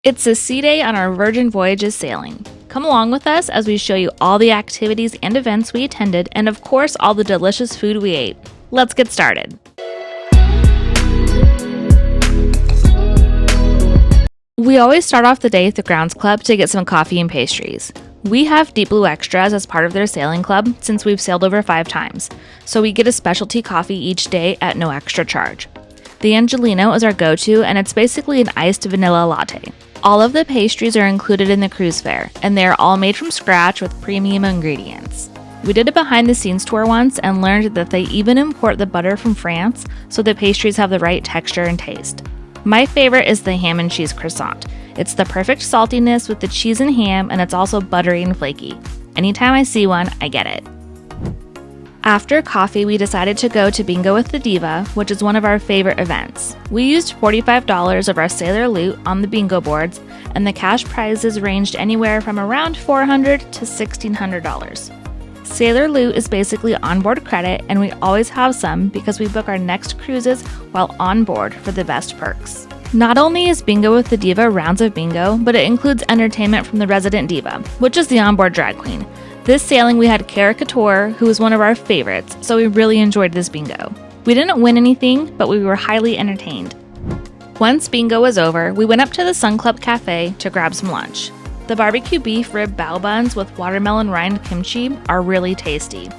It's a sea day on our Virgin Voyages sailing. Come along with us as we show you all the activities and events we attended, and of course all the delicious food we ate. Let's get started. We always start off the day at the Grounds Club to get some coffee and pastries. We have Deep Blue Extras as part of their sailing club since we've sailed over 5 times, so we get a specialty coffee each day at no extra charge. The Angelino is our go-to, and it's basically an iced vanilla latte. All of the pastries are included in the cruise fare, and they are all made from scratch with premium ingredients. We did a behind-the-scenes tour once and learned that they even import the butter from France, so the pastries have the right texture and taste. My favorite is the ham and cheese croissant. It's the perfect saltiness with the cheese and ham, and it's also buttery and flaky. Anytime I see one, I get it. After coffee, we decided to go to Bingo with the Diva, which is one of our favorite events. We used $45 of our sailor loot on the bingo boards, and the cash prizes ranged anywhere from around $400 to $1,600. Sailor loot is basically onboard credit, and we always have some because we book our next cruises while on board for the best perks. Not only is Bingo with the Diva rounds of bingo, but it includes entertainment from the resident diva, which is the onboard drag queen. This sailing we had Caricature, who was one of our favorites, so we really enjoyed this bingo. We didn't win anything, but we were highly entertained. Once bingo was over, we went up to the Sun Club Cafe to grab some lunch. The barbecue beef rib bao buns with watermelon rind kimchi are really tasty.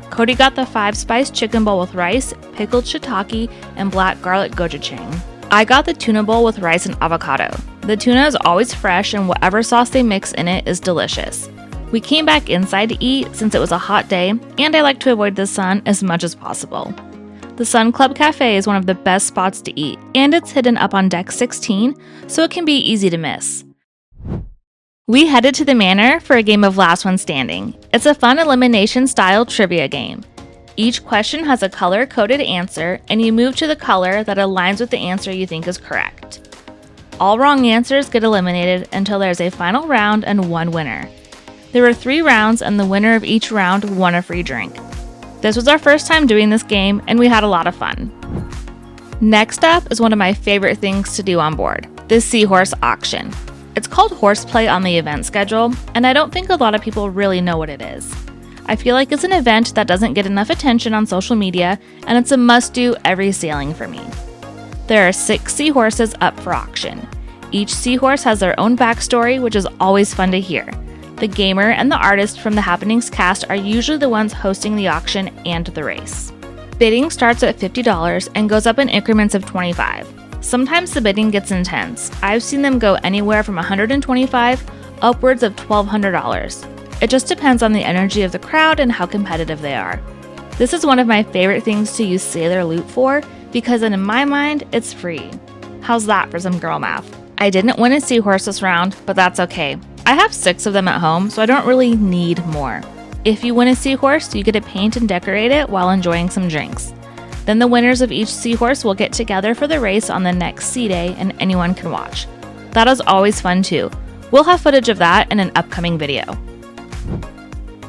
Cody got the 5-spice chicken bowl with rice, pickled shiitake, and black garlic gochujang. I got the tuna bowl with rice and avocado. The tuna is always fresh, and whatever sauce they mix in it is delicious. We came back inside to eat since it was a hot day, and I like to avoid the sun as much as possible. The Sun Club Cafe is one of the best spots to eat, and it's hidden up on deck 16, so it can be easy to miss. We headed to the Manor for a game of Last One Standing. It's a fun elimination-style trivia game. Each question has a color-coded answer, and you move to the color that aligns with the answer you think is correct. All wrong answers get eliminated until there's a final round and one winner. There were 3 rounds, and the winner of each round won a free drink. This was our first time doing this game, and we had a lot of fun. Next up is one of my favorite things to do on board, the Seahorse Auction. It's called Horseplay on the event schedule, and I don't think a lot of people really know what it is. I feel like it's an event that doesn't get enough attention on social media, and it's a must-do every sailing for me. There are 6 seahorses up for auction. Each seahorse has their own backstory, which is always fun to hear. The gamer and the artist from the Happenings cast are usually the ones hosting the auction and the race. Bidding starts at $50 and goes up in increments of $25. Sometimes the bidding gets intense. I've seen them go anywhere from $125 upwards of $1,200. It just depends on the energy of the crowd and how competitive they are. This is one of my favorite things to use sailor loot for because in my mind, it's free. How's that for some girl math? I didn't win a seahorse this round, but that's okay. I have 6 of them at home, so I don't really need more. If you win a seahorse, you get to paint and decorate it while enjoying some drinks. Then the winners of each seahorse will get together for the race on the next sea day, and anyone can watch. That is always fun too. We'll have footage of that in an upcoming video.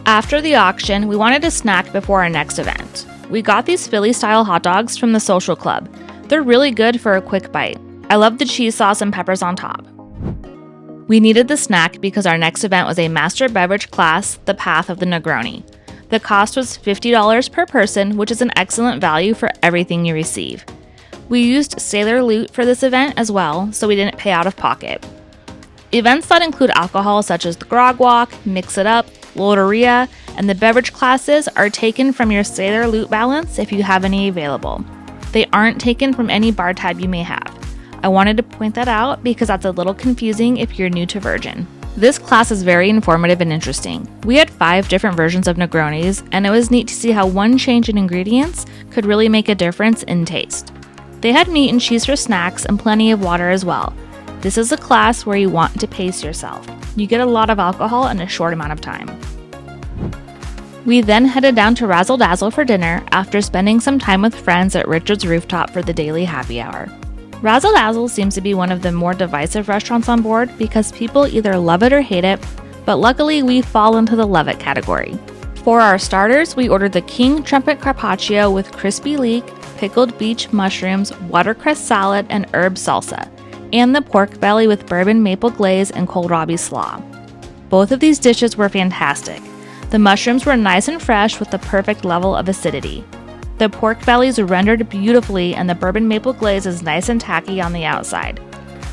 After the auction, we wanted a snack before our next event. We got these Philly-style hot dogs from the Social Club. They're really good for a quick bite. I love the cheese sauce and peppers on top. We needed the snack because our next event was a master beverage class, the Path of the Negroni. The cost was $50 per person, which is an excellent value for everything you receive. We used sailor loot for this event as well, so we didn't pay out of pocket. Events that include alcohol such as the Grog Walk, Mix It Up, Loteria, and the beverage classes are taken from your sailor loot balance if you have any available. They aren't taken from any bar tab you may have. I wanted to point that out because that's a little confusing if you're new to Virgin. This class is very informative and interesting. We had 5 different versions of Negronis, and it was neat to see how one change in ingredients could really make a difference in taste. They had meat and cheese for snacks and plenty of water as well. This is a class where you want to pace yourself. You get a lot of alcohol in a short amount of time. We then headed down to Razzle Dazzle for dinner after spending some time with friends at Richard's Rooftop for the daily happy hour. Razzle Dazzle seems to be one of the more divisive restaurants on board because people either love it or hate it, but luckily we fall into the love it category. For our starters, we ordered the King Trumpet Carpaccio with crispy leek, pickled beach mushrooms, watercress salad, and herb salsa. and the pork belly with bourbon maple glaze and kohlrabi slaw. Both of these dishes were fantastic. The mushrooms were nice and fresh with the perfect level of acidity. The pork bellies rendered beautifully, and the bourbon maple glaze is nice and tacky on the outside.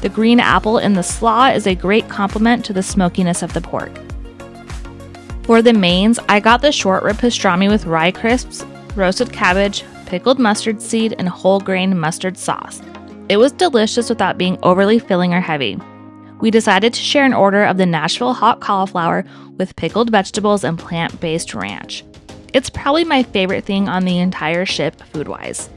The green apple in the slaw is a great complement to the smokiness of the pork. For the mains, I got the short rib pastrami with rye crisps, roasted cabbage, pickled mustard seed, and whole grain mustard sauce. It was delicious without being overly filling or heavy. We decided to share an order of the Nashville hot cauliflower with pickled vegetables and plant-based ranch. It's probably my favorite thing on the entire ship food-wise.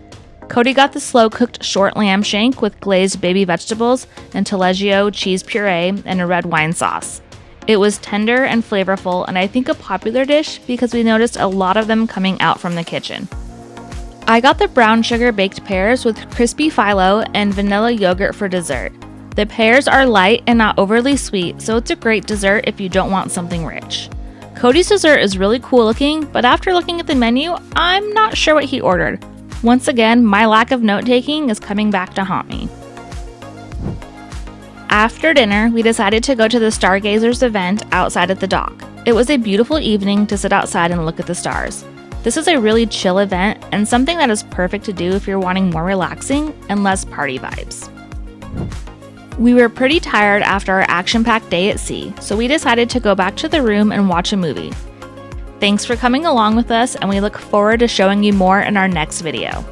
Cody got the slow-cooked short lamb shank with glazed baby vegetables and taleggio cheese puree and a red wine sauce. It was tender and flavorful, and I think a popular dish because we noticed a lot of them coming out from the kitchen. I got the brown sugar baked pears with crispy phyllo and vanilla yogurt for dessert. The pears are light and not overly sweet, so it's a great dessert if you don't want something rich. Cody's dessert is really cool looking, but after looking at the menu, I'm not sure what he ordered. Once again, my lack of note-taking is coming back to haunt me. After dinner, we decided to go to the Stargazers event outside at the dock. It was a beautiful evening to sit outside and look at the stars. This is a really chill event and something that is perfect to do if you're wanting more relaxing and less party vibes. We were pretty tired after our action-packed day at sea, so we decided to go back to the room and watch a movie. Thanks for coming along with us, and we look forward to showing you more in our next video.